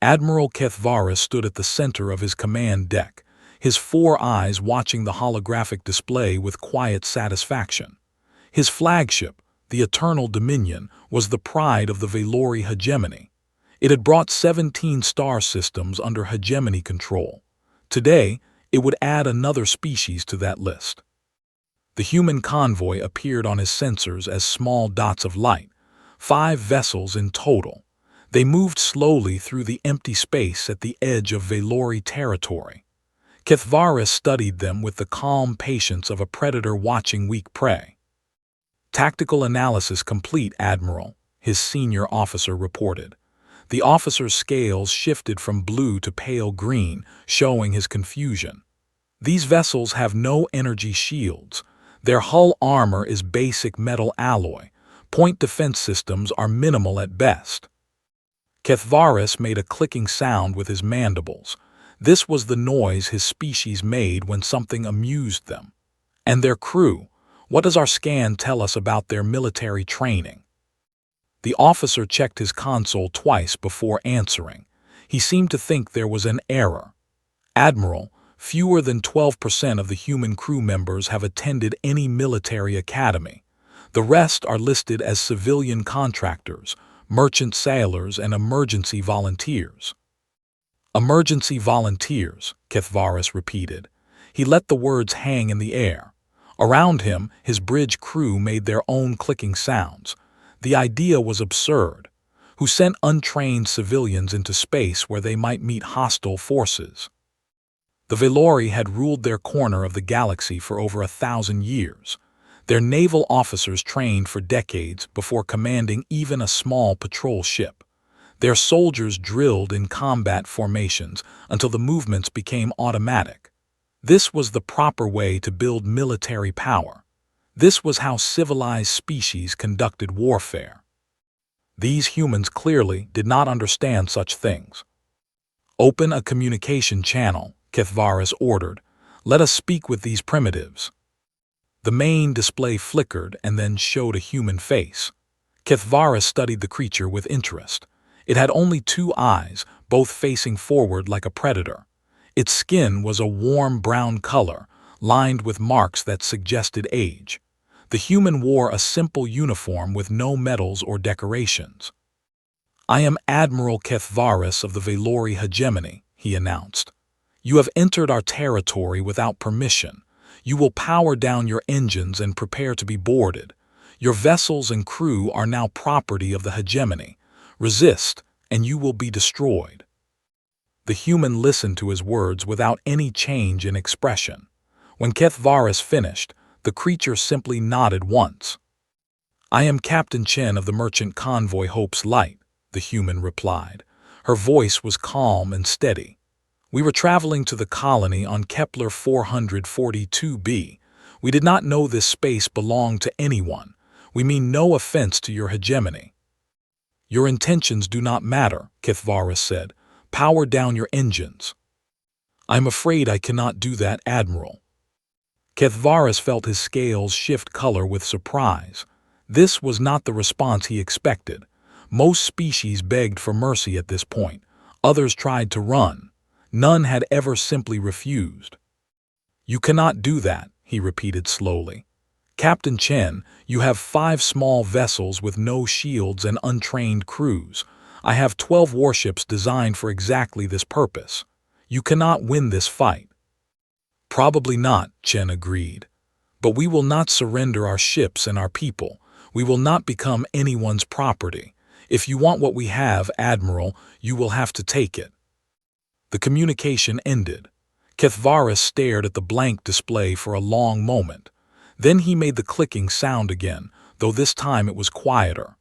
Admiral Kethvaris stood at the center of his command deck, his four eyes watching the holographic display with quiet satisfaction. His flagship, the Eternal Dominion, was the pride of the Velori hegemony. It had brought 17 star systems under hegemony control. Today, it would add another species to that list. The human convoy appeared on his sensors as small dots of light, 5 vessels in total. They moved slowly through the empty space at the edge of Velori territory. Kethvaris studied them with the calm patience of a predator watching weak prey. "Tactical analysis complete, Admiral," his senior officer reported. The officer's scales shifted from blue to pale green, showing his confusion. "These vessels have no energy shields. Their hull armor is basic metal alloy. Point defense systems are minimal at best." Kethvaris made a clicking sound with his mandibles. This was the noise his species made when something amused them. "And their crew? What does our scan tell us about their military training?" The officer checked his console twice before answering. He seemed to think there was an error. "Admiral, fewer than 12% of the human crew members have attended any military academy. The rest are listed as civilian contractors, merchant sailors, and emergency volunteers." "Emergency volunteers," Kethvaris repeated. He let the words hang in the air. Around him, his bridge crew made their own clicking sounds. The idea was absurd. Who sent untrained civilians into space where they might meet hostile forces? The Velori had ruled their corner of the galaxy for over 1,000 years. Their naval officers trained for decades before commanding even a small patrol ship. Their soldiers drilled in combat formations until the movements became automatic. This was the proper way to build military power. This was how civilized species conducted warfare. These humans clearly did not understand such things. "Open a communication channel," Kethvaris ordered. "Let us speak with these primitives." The main display flickered and then showed a human face. Kethvaris studied the creature with interest. It had only 2 eyes, both facing forward like a predator. Its skin was a warm brown color, lined with marks that suggested age. The human wore a simple uniform with no medals or decorations. "I am Admiral Kethvaris of the Velori hegemony," he announced. "You have entered our territory without permission. You will power down your engines and prepare to be boarded. Your vessels and crew are now property of the hegemony. Resist, and you will be destroyed." The human listened to his words without any change in expression. When Kethvaris finished, the creature simply nodded once. "I am Captain Chen of the merchant convoy Hope's Light," the human replied. Her voice was calm and steady. "We were traveling to the colony on Kepler 442b. We did not know this space belonged to anyone. We mean no offense to your hegemony." "Your intentions do not matter," Kethvaris said. "Power down your engines." "I'm afraid I cannot do that, Admiral." Kethvaris felt his scales shift color with surprise. This was not the response he expected. Most species begged for mercy at this point. Others tried to run. None had ever simply refused. "You cannot do that," he repeated slowly. "Captain Chen, you have 5 small vessels with no shields and untrained crews. I have 12 warships designed for exactly this purpose. You cannot win this fight." "Probably not," Chen agreed. "But we will not surrender our ships and our people. We will not become anyone's property. If you want what we have, Admiral, you will have to take it." The communication ended. Kethvaris stared at the blank display for a long moment. Then he made the clicking sound again, though this time it was quieter.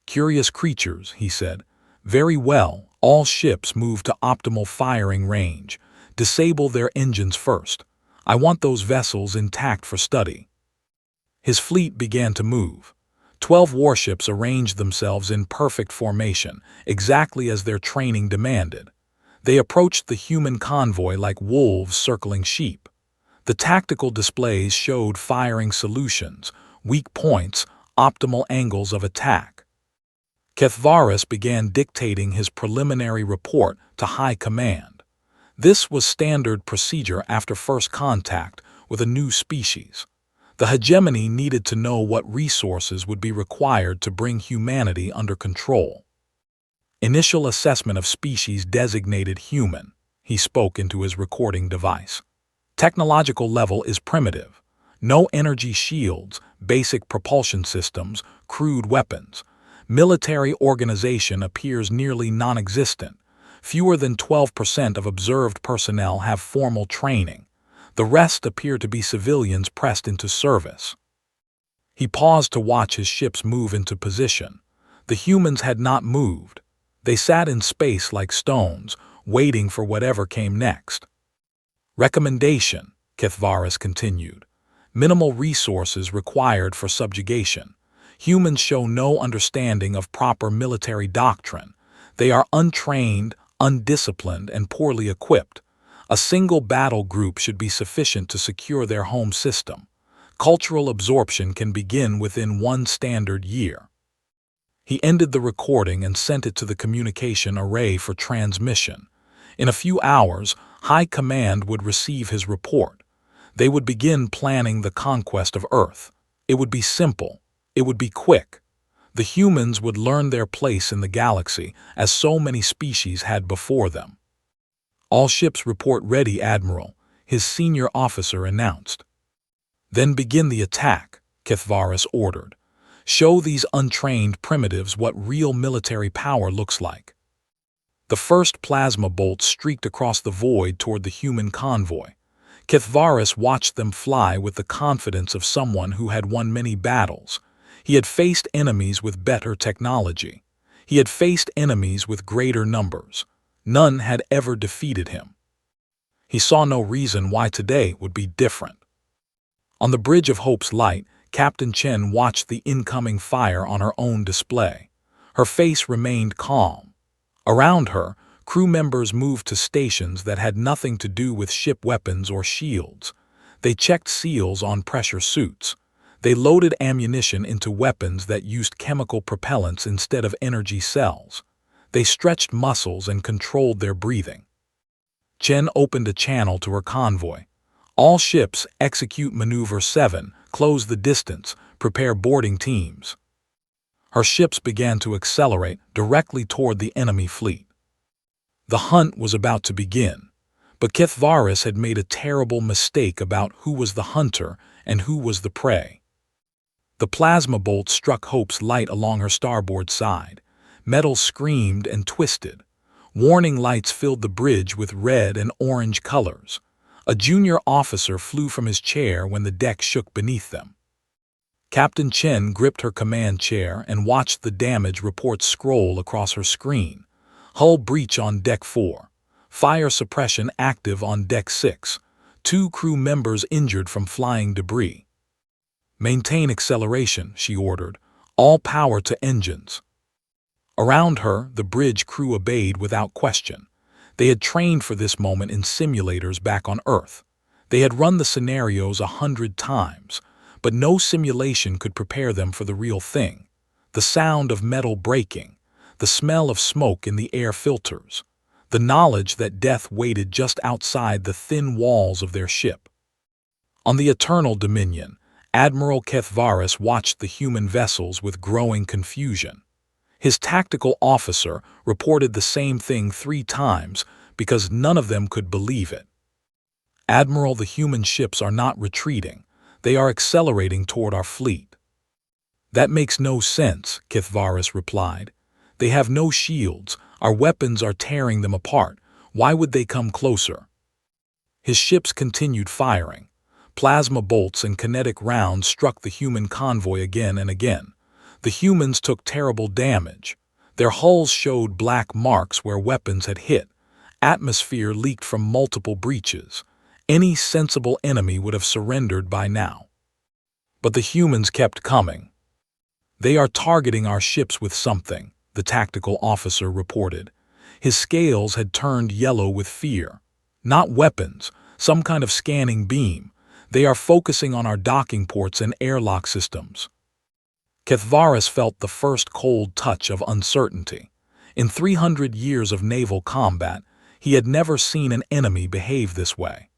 "Curious creatures," he said. "Very well, all ships move to optimal firing range. Disable their engines first. I want those vessels intact for study." His fleet began to move. 12 warships arranged themselves in perfect formation, exactly as their training demanded. They approached the human convoy like wolves circling sheep. The tactical displays showed firing solutions, weak points, optimal angles of attack. Kethvaris began dictating his preliminary report to High Command. This was standard procedure after first contact with a new species. The hegemony needed to know what resources would be required to bring humanity under control. Initial assessment of species designated human. He spoke into his recording device. Technological level is primitive. No energy shields, basic propulsion systems, crude weapons. Military organization appears nearly non-existent. Fewer than 12% of observed personnel have formal training. The rest appear to be civilians pressed into service. He paused to watch his ships move into position. The humans had not moved. They sat in space like stones, waiting for whatever came next. Recommendation, Kethvaris continued. Minimal resources required for subjugation. Humans show no understanding of proper military doctrine. They are untrained, undisciplined, and poorly equipped. A single battle group should be sufficient to secure their home system. Cultural absorption can begin within 1 standard year. He ended the recording and sent it to the communication array for transmission. In a few hours, High Command would receive his report. They would begin planning the conquest of Earth. It would be simple. It would be quick. The humans would learn their place in the galaxy, as so many species had before them. All ships report ready, Admiral, his senior officer announced. Then begin the attack, Kethvaris ordered. Show these untrained primitives what real military power looks like. The first plasma bolts streaked across the void toward the human convoy. Kethvaris watched them fly with the confidence of someone who had won many battles. He had faced enemies with better technology. He had faced enemies with greater numbers. None had ever defeated him. He saw no reason why today would be different. On the Bridge of Hope's Light, Captain Chen watched the incoming fire on her own display. Her face remained calm. Around her, crew members moved to stations that had nothing to do with ship weapons or shields. They checked seals on pressure suits. They loaded ammunition into weapons that used chemical propellants instead of energy cells. They stretched muscles and controlled their breathing. Chen opened a channel to her convoy. All ships execute Maneuver 7, close the distance, prepare boarding teams. Her ships began to accelerate directly toward the enemy fleet. The hunt was about to begin, but Kethvaris had made a terrible mistake about who was the hunter and who was the prey. The plasma bolt struck Hope's Light along her starboard side. Metal screamed and twisted. Warning lights filled the bridge with red and orange colors. A junior officer flew from his chair when the deck shook beneath them. Captain Chen gripped her command chair and watched the damage reports scroll across her screen. Hull breach on Deck 4. Fire suppression active on Deck 6. 2 crew members injured from flying debris. Maintain acceleration, she ordered. All power to engines. Around her, the bridge crew obeyed without question. They had trained for this moment in simulators back on Earth. They had run the scenarios 100 times, but no simulation could prepare them for the real thing. The sound of metal breaking, the smell of smoke in the air filters, the knowledge that death waited just outside the thin walls of their ship. On the Eternal Dominion, Admiral Kethvaris watched the human vessels with growing confusion. His tactical officer reported the same thing 3 times because none of them could believe it. Admiral, the human ships are not retreating. They are accelerating toward our fleet. That makes no sense, Kethvaris replied. They have no shields. Our weapons are tearing them apart. Why would they come closer? His ships continued firing. Plasma bolts and kinetic rounds struck the human convoy again and again. The humans took terrible damage. Their hulls showed black marks where weapons had hit. Atmosphere leaked from multiple breaches. Any sensible enemy would have surrendered by now. But the humans kept coming. They are targeting our ships with something, the tactical officer reported. His scales had turned yellow with fear. Not weapons, some kind of scanning beam. They are focusing on our docking ports and airlock systems. Kethvaris felt the first cold touch of uncertainty. In 300 years of naval combat, he had never seen an enemy behave this way.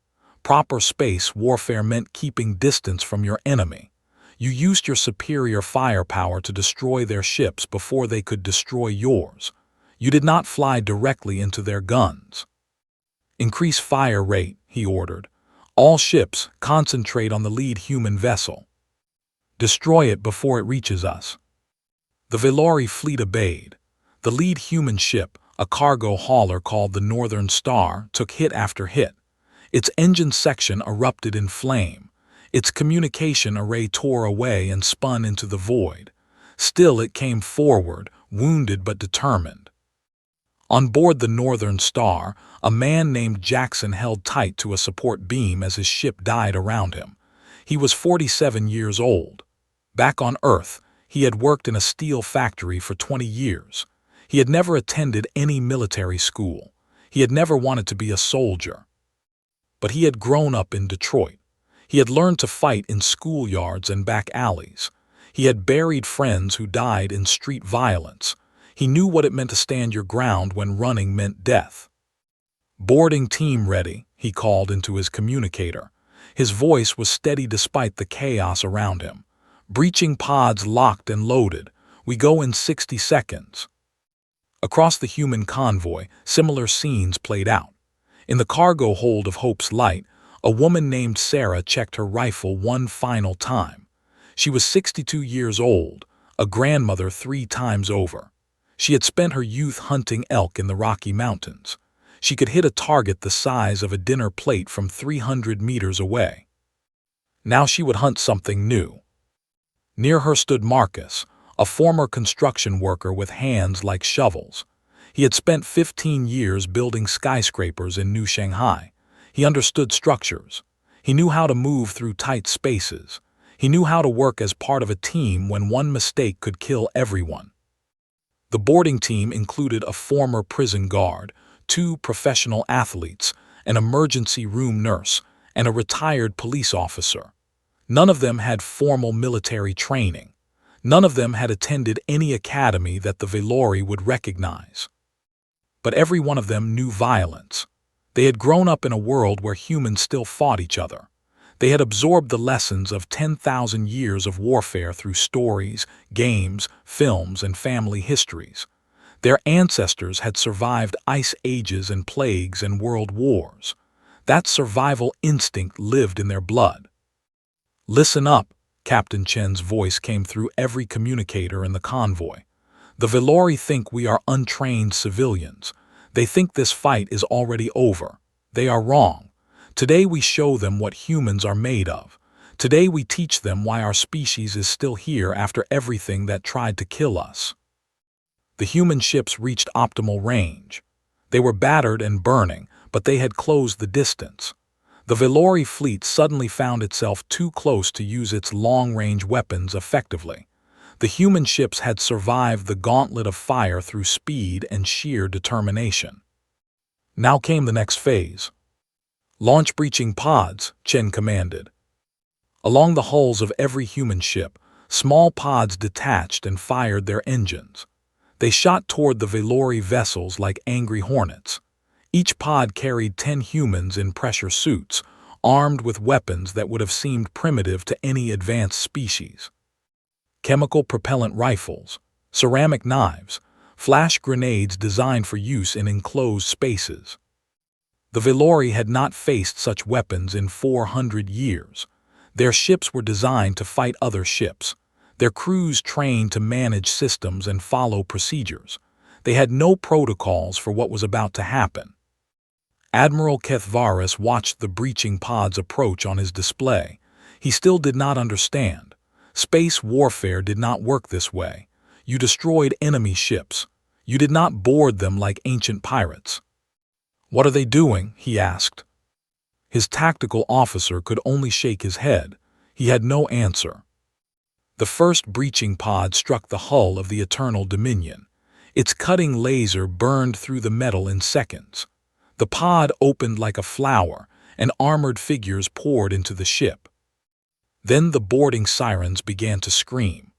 Proper space warfare meant keeping distance from your enemy. You used your superior firepower to destroy their ships before they could destroy yours. You did not fly directly into their guns. Increase fire rate, he ordered. All ships, concentrate on the lead human vessel. Destroy it before it reaches us. The Velori fleet obeyed. The lead human ship, a cargo hauler called the Northern Star, took hit after hit. Its engine section erupted in flame. Its communication array tore away and spun into the void. Still it came forward, wounded but determined. On board the Northern Star, a man named Jackson held tight to a support beam as his ship died around him. He was 47 years old. Back on Earth, he had worked in a steel factory for 20 years. He had never attended any military school. He had never wanted to be a soldier. But he had grown up in Detroit. He had learned to fight in schoolyards and back alleys. He had buried friends who died in street violence. He knew what it meant to stand your ground when running meant death. "Boarding team ready," he called into his communicator. His voice was steady despite the chaos around him. "Breaching pods locked and loaded. We go in 60 seconds. Across the human convoy, similar scenes played out. In the cargo hold of Hope's Light, a woman named Sarah checked her rifle one final time. She was 62 years old, a grandmother 3 times over. She had spent her youth hunting elk in the Rocky Mountains. She could hit a target the size of a dinner plate from 300 meters away. Now she would hunt something new. Near her stood Marcus, a former construction worker with hands like shovels. He had spent 15 years building skyscrapers in New Shanghai. He understood structures. He knew how to move through tight spaces. He knew how to work as part of a team when one mistake could kill everyone. The boarding team included a former prison guard, 2 professional athletes, an emergency room nurse, and a retired police officer. None of them had formal military training. None of them had attended any academy that the Velori would recognize. But every one of them knew violence. They had grown up in a world where humans still fought each other. They had absorbed the lessons of 10,000 years of warfare through stories, games, films, and family histories. Their ancestors had survived ice ages and plagues and world wars. That survival instinct lived in their blood. "Listen up," Captain Chen's voice came through every communicator in the convoy. "The Velori think we are untrained civilians. They think this fight is already over. They are wrong. Today we show them what humans are made of. Today we teach them why our species is still here after everything that tried to kill us." The human ships reached optimal range. They were battered and burning, but they had closed the distance. The Velori fleet suddenly found itself too close to use its long-range weapons effectively. The human ships had survived the gauntlet of fire through speed and sheer determination. Now came the next phase. "Launch breaching pods," Chen commanded. Along the hulls of every human ship, small pods detached and fired their engines. They shot toward the Velori vessels like angry hornets. Each pod carried 10 humans in pressure suits, armed with weapons that would have seemed primitive to any advanced species. Chemical propellant rifles, ceramic knives, flash grenades designed for use in enclosed spaces. The Velori had not faced such weapons in 400 years. Their ships were designed to fight other ships. Their crews trained to manage systems and follow procedures. They had no protocols for what was about to happen. Admiral Kethvaris watched the breaching pods approach on his display. He still did not understand. Space warfare did not work this way. You destroyed enemy ships. You did not board them like ancient pirates. "What are they doing?" he asked. His tactical officer could only shake his head. He had no answer. The first breaching pod struck the hull of the Eternal Dominion. Its cutting laser burned through the metal in seconds. The pod opened like a flower, and armored figures poured into the ship. Then the boarding sirens began to scream.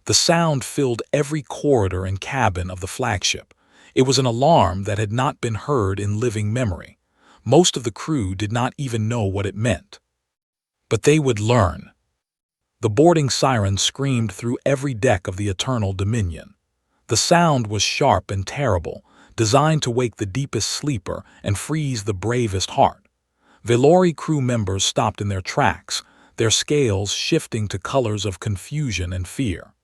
The sound filled every corridor and cabin of the flagship. It was an alarm that had not been heard in living memory. Most of the crew did not even know what it meant. But they would learn. The boarding sirens screamed through every deck of the Eternal Dominion. The sound was sharp and terrible, designed to wake the deepest sleeper and freeze the bravest heart. Velori crew members stopped in their tracks, their scales shifting to colors of confusion and fear.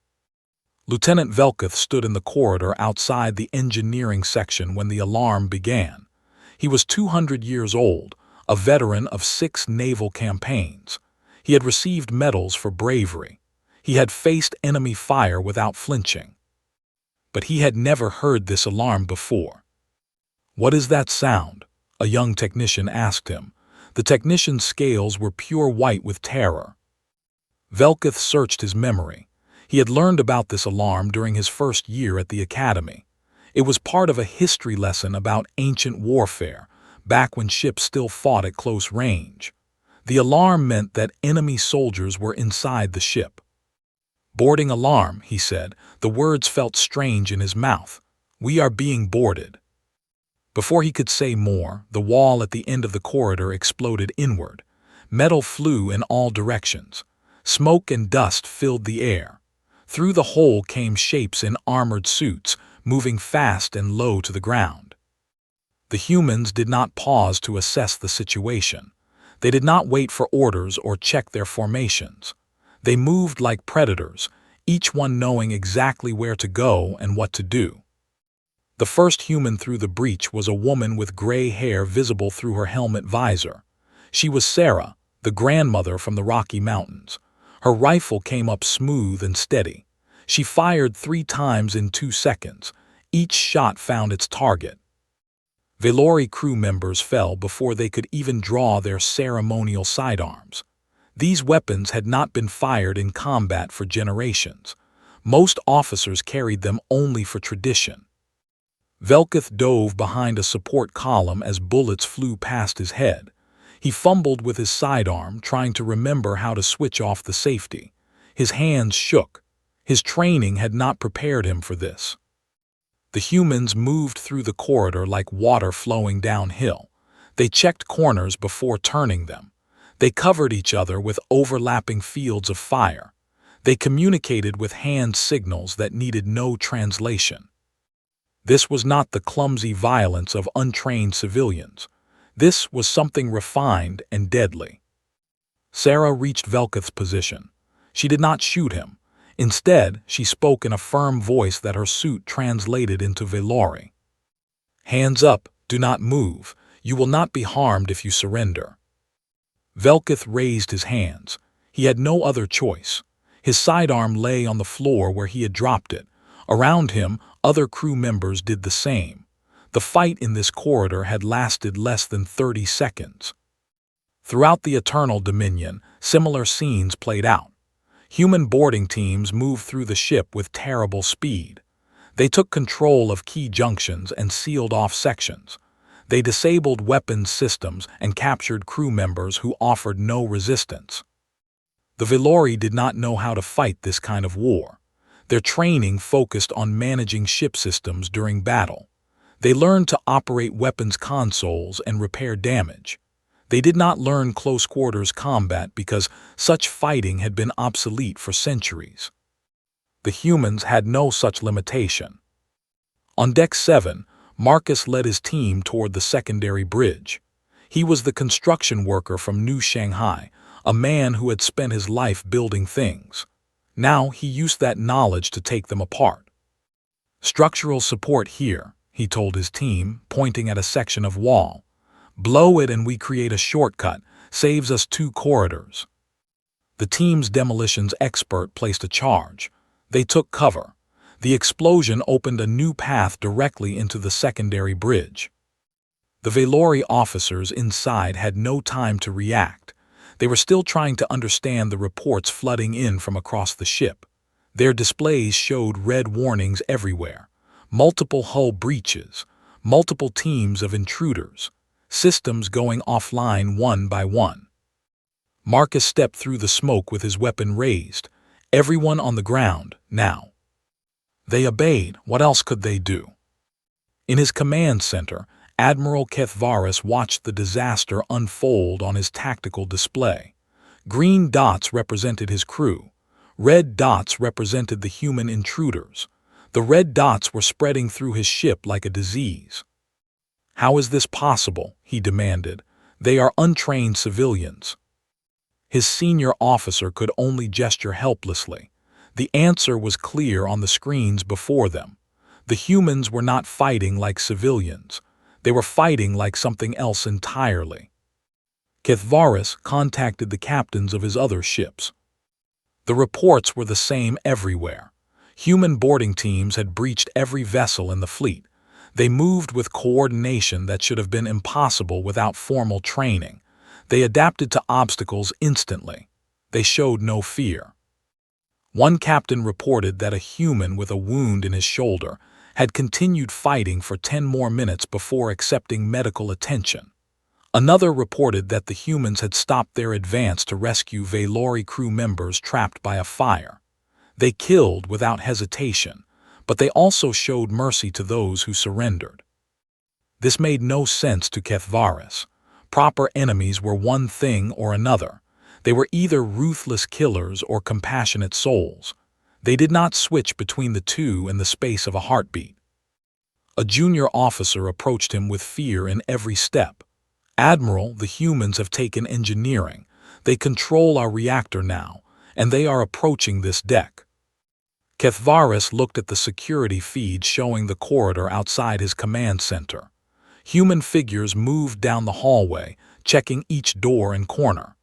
Lieutenant Velketh stood in the corridor outside the engineering section when the alarm began. He was 200 years old, a veteran of 6 naval campaigns. He had received medals for bravery. He had faced enemy fire without flinching. But he had never heard this alarm before. "What is that sound?" a young technician asked him. The technician's scales were pure white with terror. Velketh searched his memory. He had learned about this alarm during his first year at the academy. It was part of a history lesson about ancient warfare, back when ships still fought at close range. The alarm meant that enemy soldiers were inside the ship. "Boarding alarm," he said. The words felt strange in his mouth. "We are being boarded." Before he could say more, the wall at the end of the corridor exploded inward. Metal flew in all directions. Smoke and dust filled the air. Through the hole came shapes in armored suits, moving fast and low to the ground. The humans did not pause to assess the situation. They did not wait for orders or check their formations. They moved like predators, each one knowing exactly where to go and what to do. The first human through the breach was a woman with gray hair visible through her helmet visor. She was Sarah, the grandmother from the Rocky Mountains. Her rifle came up smooth and steady. She fired 3 times in 2 seconds. Each shot found its target. Velori crew members fell before they could even draw their ceremonial sidearms. These weapons had not been fired in combat for generations. Most officers carried them only for tradition. Velketh dove behind a support column as bullets flew past his head. He fumbled with his sidearm, trying to remember how to switch off the safety. His hands shook. His training had not prepared him for this. The humans moved through the corridor like water flowing downhill. They checked corners before turning them. They covered each other with overlapping fields of fire. They communicated with hand signals that needed no translation. This was not the clumsy violence of untrained civilians. This was something refined and deadly. Sarah reached Velketh's position. She did not shoot him. Instead, she spoke in a firm voice that her suit translated into Velori. "Hands up, do not move. You will not be harmed if you surrender." Velketh raised his hands. He had no other choice. His sidearm lay on the floor where he had dropped it. Around him, other crew members did the same. The fight in this corridor had lasted less than 30 seconds. Throughout the Eternal Dominion, similar scenes played out. Human boarding teams moved through the ship with terrible speed. They took control of key junctions and sealed off sections. They disabled weapons systems and captured crew members who offered no resistance. The Velori did not know how to fight this kind of war. Their training focused on managing ship systems during battle. They learned to operate weapons consoles and repair damage. They did not learn close-quarters combat because such fighting had been obsolete for centuries. The humans had no such limitation. On Deck 7, Marcus led his team toward the secondary bridge. He was the construction worker from New Shanghai, a man who had spent his life building things. Now he used that knowledge to take them apart. "Structural support here," he told his team, pointing at a section of wall. "Blow it and we create a shortcut, saves us 2 corridors." The team's demolitions expert placed a charge. They took cover. The explosion opened a new path directly into the secondary bridge. The Velori officers inside had no time to react. They were still trying to understand the reports flooding in from across the ship. Their displays showed red warnings everywhere. Multiple hull breaches, multiple teams of intruders, systems going offline one by one. Marcus stepped through the smoke with his weapon raised. Everyone on the ground, now. They obeyed. What else could they do? In his command center, Admiral Kethvaris watched the disaster unfold on his tactical display. Green dots represented his crew. Red dots represented the human intruders. The red dots were spreading through his ship like a disease. "How is this possible?" he demanded. "They are untrained civilians." His senior officer could only gesture helplessly. The answer was clear on the screens before them. The humans were not fighting like civilians. They were fighting like something else entirely. Kethvaris contacted the captains of his other ships. The reports were the same everywhere. Human boarding teams had breached every vessel in the fleet. They moved with coordination that should have been impossible without formal training. They adapted to obstacles instantly. They showed no fear. One captain reported that a human with a wound in his shoulder had continued fighting for 10 more minutes before accepting medical attention. Another reported that the humans had stopped their advance to rescue Valori crew members trapped by a fire. They killed without hesitation, but they also showed mercy to those who surrendered. This made no sense to Kethvaris. Proper enemies were one thing or another. They were either ruthless killers or compassionate souls. They did not switch between the two in the space of a heartbeat. A junior officer approached him with fear in every step. "Admiral, the humans have taken engineering. They control our reactor now, and they are approaching this deck." Kethvaris looked at the security feed showing the corridor outside his command center. Human figures moved down the hallway, checking each door and corner.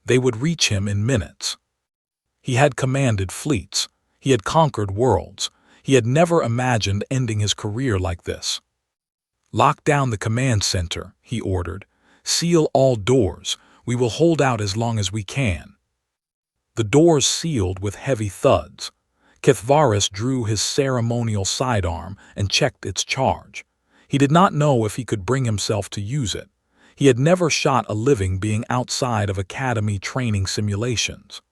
They would reach him in minutes. He had commanded fleets. He had conquered worlds. He had never imagined ending his career like this. "Lock down the command center," he ordered. "Seal all doors. We will hold out as long as we can." The doors sealed with heavy thuds. Kethvaris drew his ceremonial sidearm and checked its charge. He did not know if he could bring himself to use it. He had never shot a living being outside of academy training simulations.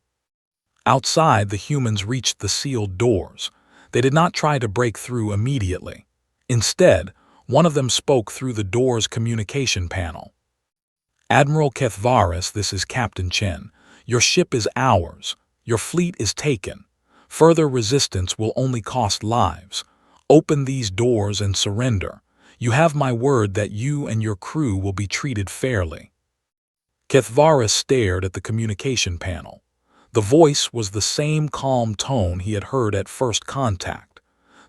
Outside, the humans reached the sealed doors. They did not try to break through immediately. Instead, one of them spoke through the door's communication panel. "Admiral Kethvaris, this is Captain Chen. Your ship is ours. Your fleet is taken. Further resistance will only cost lives. Open these doors and surrender. You have my word that you and your crew will be treated fairly." Kethvaris stared at the communication panel. The voice was the same calm tone he had heard at first contact.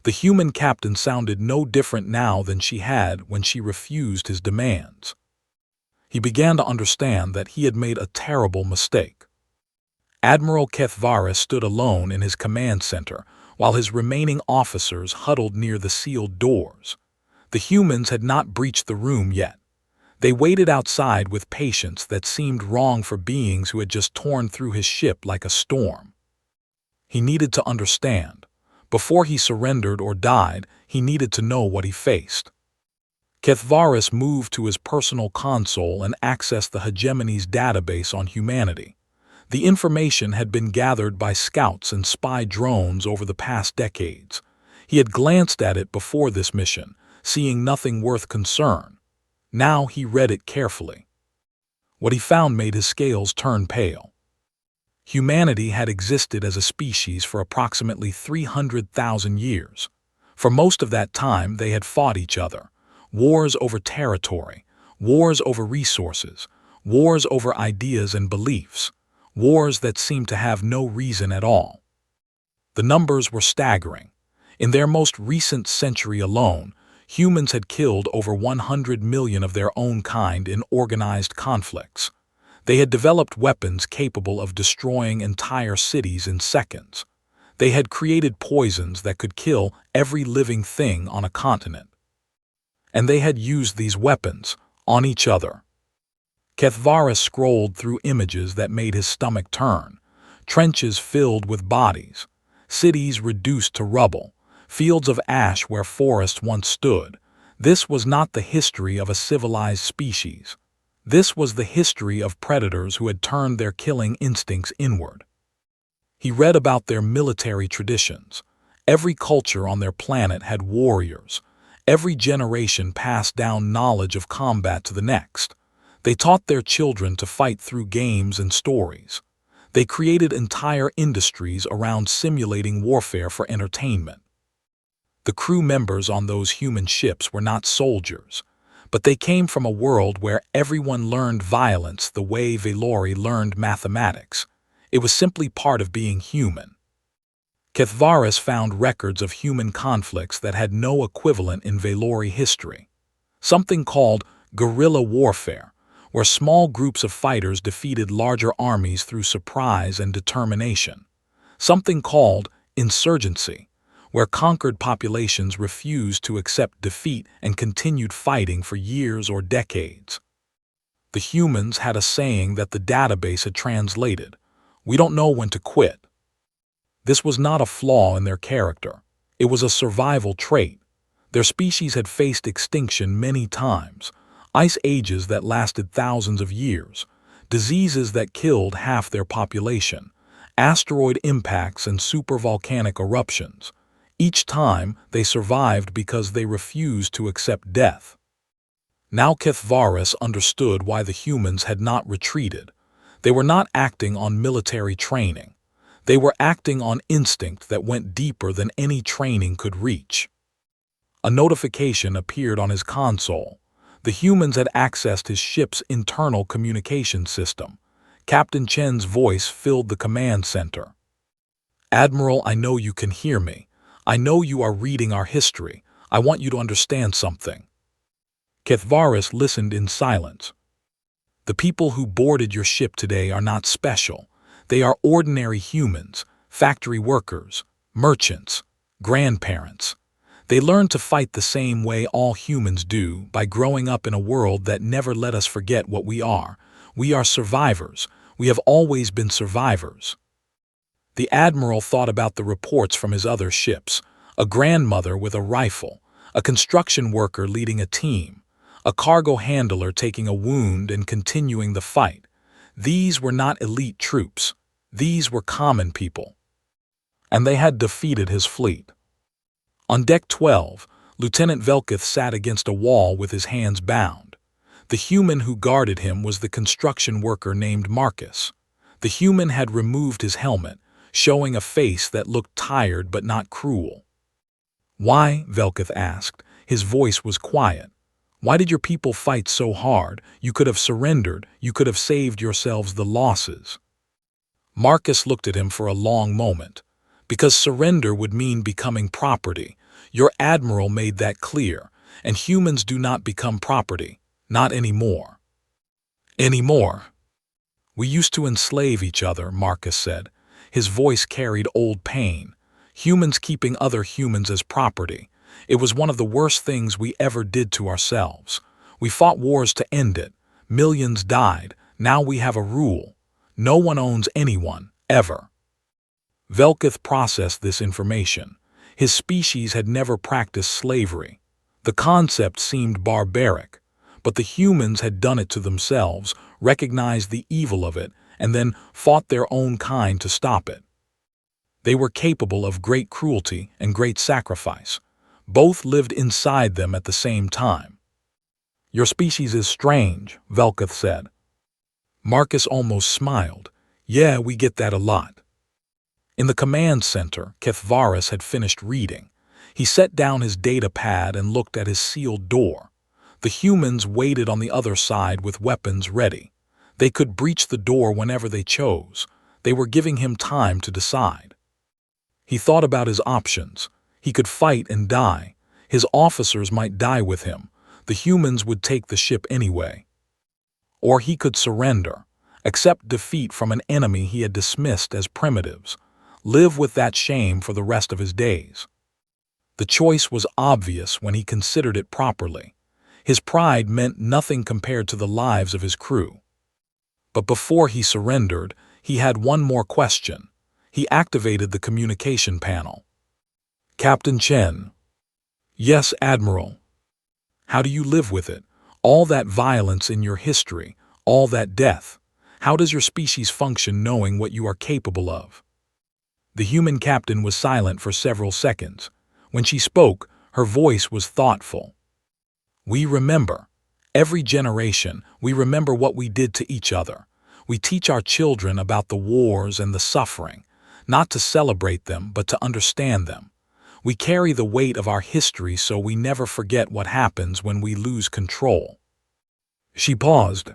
The human captain sounded no different now than she had when she refused his demands. He began to understand that he had made a terrible mistake. Admiral Kethvaris stood alone in his command center, while his remaining officers huddled near the sealed doors. The humans had not breached the room yet. They waited outside with patience that seemed wrong for beings who had just torn through his ship like a storm. He needed to understand. Before he surrendered or died, he needed to know what he faced. Kethvaris moved to his personal console and accessed the hegemony's database on humanity. The information had been gathered by scouts and spy drones over the past decades. He had glanced at it before this mission, seeing nothing worth concern. Now he read it carefully. What he found made his scales turn pale. Humanity had existed as a species for approximately 300,000 years. For most of that time, they had fought each other. Wars over territory, wars over resources, wars over ideas and beliefs, wars that seemed to have no reason at all. The numbers were staggering. In their most recent century alone, humans had killed over 100 million of their own kind in organized conflicts. They had developed weapons capable of destroying entire cities in seconds. They had created poisons that could kill every living thing on a continent. And they had used these weapons on each other. Kethvaris scrolled through images that made his stomach turn. Trenches filled with bodies, cities reduced to rubble, fields of ash where forests once stood. This was not the history of a civilized species. This was the history of predators who had turned their killing instincts inward. He read about their military traditions. Every culture on their planet had warriors. Every generation passed down knowledge of combat to the next. They taught their children to fight through games and stories. They created entire industries around simulating warfare for entertainment. The crew members on those human ships were not soldiers, but they came from a world where everyone learned violence the way Valori learned mathematics. It was simply part of being human. Kethvaris found records of human conflicts that had no equivalent in Valori history. Something called guerrilla warfare, where small groups of fighters defeated larger armies through surprise and determination. Something called insurgency, where conquered populations refused to accept defeat and continued fighting for years or decades. The humans had a saying that the database had translated: "We don't know when to quit." This was not a flaw in their character. It was a survival trait. Their species had faced extinction many times, ice ages that lasted thousands of years, diseases that killed half their population, asteroid impacts and supervolcanic eruptions. Each time, they survived because they refused to accept death. Now Kethvaris understood why the humans had not retreated. They were not acting on military training. They were acting on instinct that went deeper than any training could reach. A notification appeared on his console. The humans had accessed his ship's internal communication system. Captain Chen's voice filled the command center. "Admiral, I know you can hear me. I know you are reading our history. I want you to understand something." Kethvaris listened in silence. "The people who boarded your ship today are not special. They are ordinary humans, factory workers, merchants, grandparents. They learned to fight the same way all humans do, by growing up in a world that never let us forget what we are. We are survivors. We have always been survivors." The Admiral thought about the reports from his other ships: a grandmother with a rifle, a construction worker leading a team, a cargo handler taking a wound and continuing the fight. These were not elite troops. These were common people. And they had defeated his fleet. On Deck 12, Lieutenant Velkith sat against a wall with his hands bound. The human who guarded him was the construction worker named Marcus. The human had removed his helmet, showing a face that looked tired but not cruel. "Why?" Velkith asked. His voice was quiet. "Why did your people fight so hard? You could have surrendered. You could have saved yourselves the losses." Marcus looked at him for a long moment. "Because surrender would mean becoming property. Your admiral made that clear, and humans do not become property. Not anymore." "Anymore?" "We used to enslave each other," Marcus said. His voice carried old pain. "Humans keeping other humans as property. It was one of the worst things we ever did to ourselves. We fought wars to end it. Millions died. Now we have a rule. No one owns anyone, ever." Velkith processed this information. His species had never practiced slavery. The concept seemed barbaric, but the humans had done it to themselves, recognized the evil of it, and then fought their own kind to stop it. They were capable of great cruelty and great sacrifice. Both lived inside them at the same time. "Your species is strange," Velkith said. Marcus almost smiled. "Yeah, we get that a lot." In the command center, Kethvaris had finished reading. He set down his data pad and looked at his sealed door. The humans waited on the other side with weapons ready. They could breach the door whenever they chose. They were giving him time to decide. He thought about his options. He could fight and die. His officers might die with him. The humans would take the ship anyway. Or he could surrender, accept defeat from an enemy he had dismissed as primitives, live with that shame for the rest of his days. The choice was obvious when he considered it properly. His pride meant nothing compared to the lives of his crew. But before he surrendered, he had one more question. He activated the communication panel. "Captain Chen." "Yes, Admiral." "How do you live with it? All that violence in your history, all that death. How does your species function knowing what you are capable of?" The human captain was silent for several seconds. When she spoke, her voice was thoughtful. We remember. Every generation, we remember what we did to each other. We teach our children about the wars and the suffering, not to celebrate them, but to understand them. We carry the weight of our history so we never forget what happens when we lose control. She paused.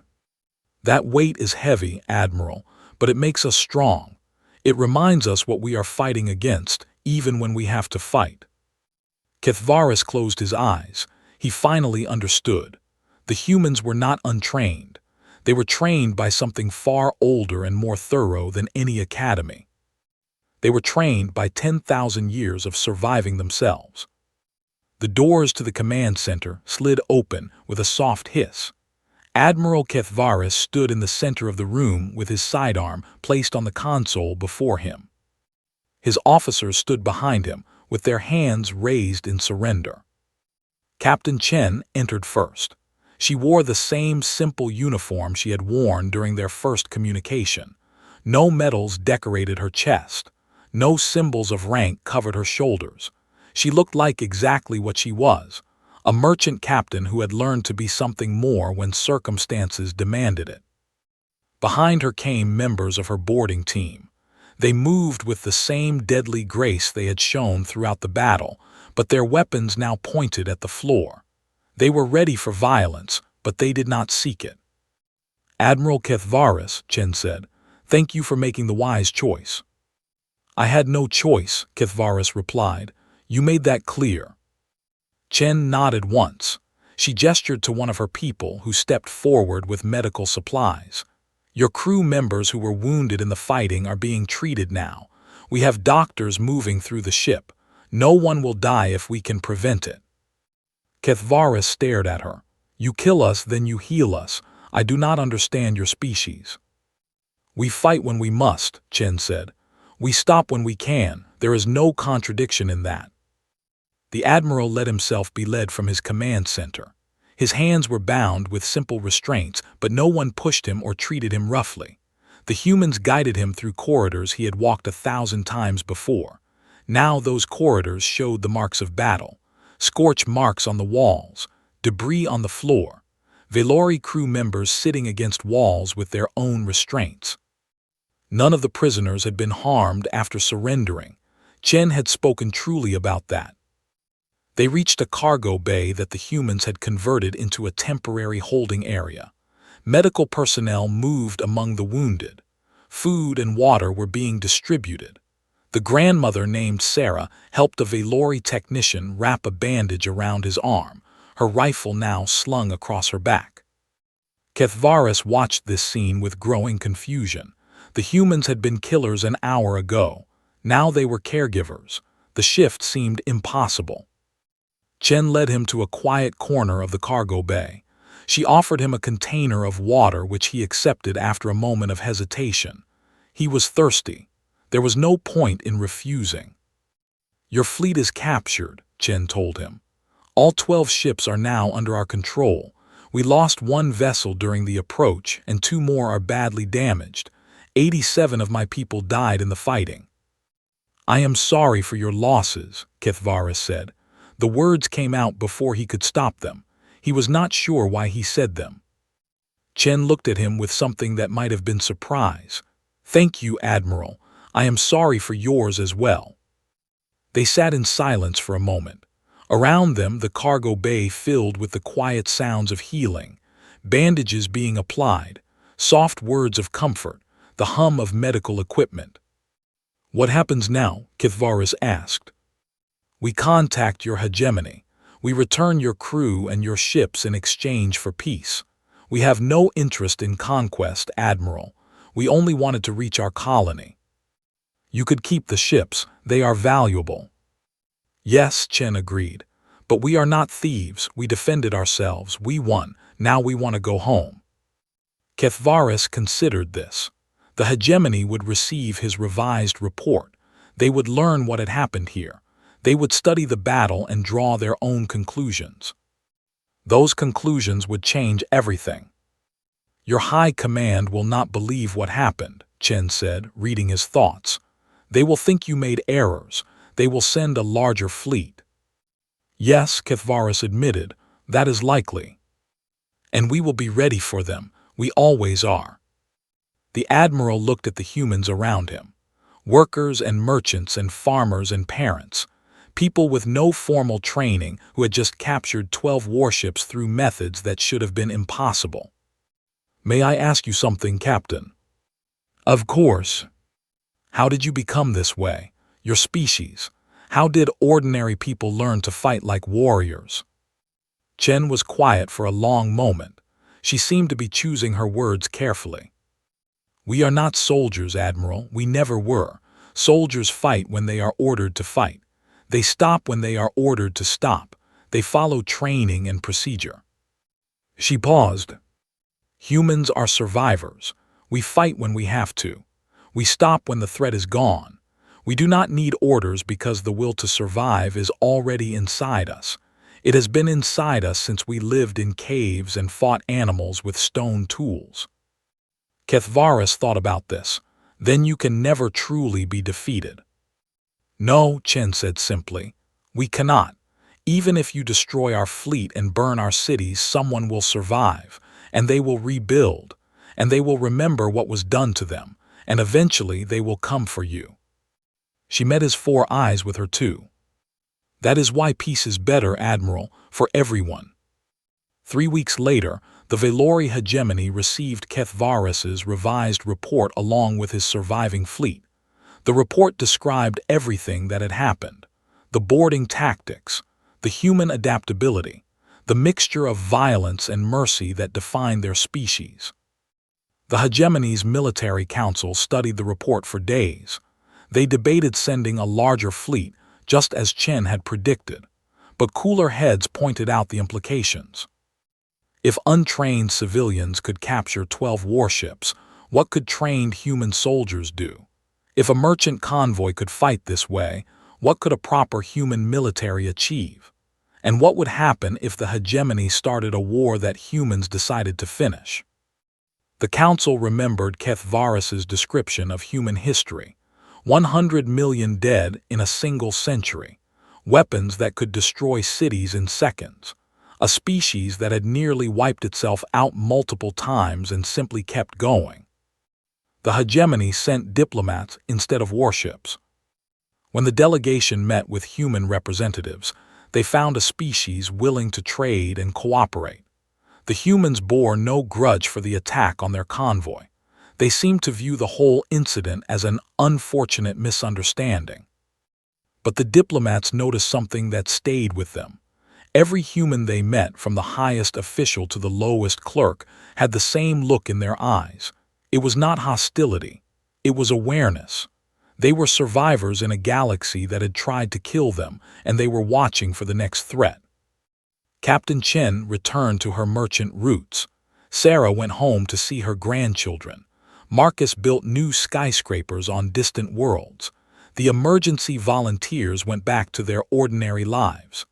That weight is heavy, Admiral, but it makes us strong. It reminds us what we are fighting against, even when we have to fight. Kithvaris closed his eyes. He finally understood. The humans were not untrained. They were trained by something far older and more thorough than any academy. They were trained by 10,000 years of surviving themselves. The doors to the command center slid open with a soft hiss. Admiral Kithvaris stood in the center of the room with his sidearm placed on the console before him. His officers stood behind him with their hands raised in surrender. Captain Chen entered first. She wore the same simple uniform she had worn during their first communication. No medals decorated her chest. No symbols of rank covered her shoulders. She looked like exactly what she was, a merchant captain who had learned to be something more when circumstances demanded it. Behind her came members of her boarding team. They moved with the same deadly grace they had shown throughout the battle, but their weapons now pointed at the floor. They were ready for violence, but they did not seek it. Admiral Kithvaris, Chen said, thank you for making the wise choice. I had no choice, Kithvaris replied. You made that clear. Chen nodded once. She gestured to one of her people who stepped forward with medical supplies. Your crew members who were wounded in the fighting are being treated now. We have doctors moving through the ship. No one will die if we can prevent it. Kithvaris stared at her. You kill us, then you heal us. I do not understand your species. We fight when we must, Chen said. We stop when we can. There is no contradiction in that. The Admiral let himself be led from his command center. His hands were bound with simple restraints, but no one pushed him or treated him roughly. The humans guided him through corridors he had walked 1,000 times before. Now those corridors showed the marks of battle, scorch marks on the walls, debris on the floor, Velori crew members sitting against walls with their own restraints. None of the prisoners had been harmed after surrendering. Chen had spoken truly about that. They reached a cargo bay that the humans had converted into a temporary holding area. Medical personnel moved among the wounded. Food and water were being distributed. The grandmother named Sarah helped a Velori technician wrap a bandage around his arm, her rifle now slung across her back. Kithvaris watched this scene with growing confusion. The humans had been killers an hour ago. Now they were caregivers. The shift seemed impossible. Chen led him to a quiet corner of the cargo bay. She offered him a container of water which he accepted after a moment of hesitation. He was thirsty. There was no point in refusing. Your fleet is captured, Chen told him. All 12 ships are now under our control. We lost 1 vessel during the approach and 2 more are badly damaged. 87 of my people died in the fighting. I am sorry for your losses, Kithvaris said. The words came out before he could stop them. He was not sure why he said them. Chen looked at him with something that might have been surprise. Thank you, Admiral. I am sorry for yours as well. They sat in silence for a moment. Around them, the cargo bay filled with the quiet sounds of healing, bandages being applied, soft words of comfort, the hum of medical equipment. What happens now? Kithvaris asked. We contact your hegemony. We return your crew and your ships in exchange for peace. We have no interest in conquest, Admiral. We only wanted to reach our colony. You could keep the ships. They are valuable. Yes, Chen agreed. But we are not thieves. We defended ourselves. We won. Now we want to go home. Kithvaris considered this. The hegemony would receive his revised report. They would learn what had happened here. They would study the battle and draw their own conclusions. Those conclusions would change everything. Your high command will not believe what happened, Chen said, reading his thoughts. They will think you made errors. They will send a larger fleet. Yes, Kethvaris admitted, that is likely. And we will be ready for them. We always are. The Admiral looked at the humans around him. Workers and merchants and farmers and parents. People with no formal training who had just captured 12 warships through methods that should have been impossible. May I ask you something, Captain? Of course. How did you become this way? Your species? How did ordinary people learn to fight like warriors? Chen was quiet for a long moment. She seemed to be choosing her words carefully. We are not soldiers, Admiral. We never were. Soldiers fight when they are ordered to fight. They stop when they are ordered to stop. They follow training and procedure. She paused. Humans are survivors. We fight when we have to. We stop when the threat is gone. We do not need orders because the will to survive is already inside us. It has been inside us since we lived in caves and fought animals with stone tools. Kethvaris thought about this. Then you can never truly be defeated. No, Chen said simply. We cannot. Even if you destroy our fleet and burn our cities, someone will survive, and they will rebuild, and they will remember what was done to them, and eventually they will come for you. She met his 4 eyes with her too. That is why peace is better, Admiral, for everyone. 3 weeks later, the Velori hegemony received Kethvaris's revised report along with his surviving fleet. The report described everything that had happened: the boarding tactics, the human adaptability, the mixture of violence and mercy that defined their species. The hegemony's military council studied the report for days. They debated sending a larger fleet, just as Chen had predicted, but cooler heads pointed out the implications. If untrained civilians could capture 12 warships, what could trained human soldiers do? If a merchant convoy could fight this way, what could a proper human military achieve? And what would happen if the hegemony started a war that humans decided to finish? The council remembered Kethvaris's description of human history: 100 million dead in a single century, weapons that could destroy cities in seconds, a species that had nearly wiped itself out multiple times and simply kept going. The hegemony sent diplomats instead of warships. When the delegation met with human representatives, they found a species willing to trade and cooperate. The humans bore no grudge for the attack on their convoy. They seemed to view the whole incident as an unfortunate misunderstanding. But the diplomats noticed something that stayed with them. Every human they met, from the highest official to the lowest clerk, had the same look in their eyes. It was not hostility. It was awareness. They were survivors in a galaxy that had tried to kill them, and they were watching for the next threat. Captain Chen returned to her merchant roots. Sarah went home to see her grandchildren. Marcus built new skyscrapers on distant worlds. The emergency volunteers went back to their ordinary lives.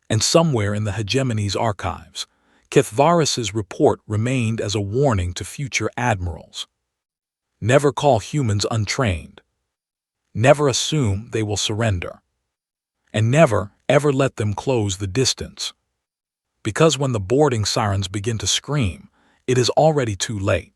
And somewhere in the hegemony's archives, Kethvaris's report remained as a warning to future admirals. Never call humans untrained. Never assume they will surrender. And never, ever let them close the distance. Because when the boarding sirens begin to scream, it is already too late.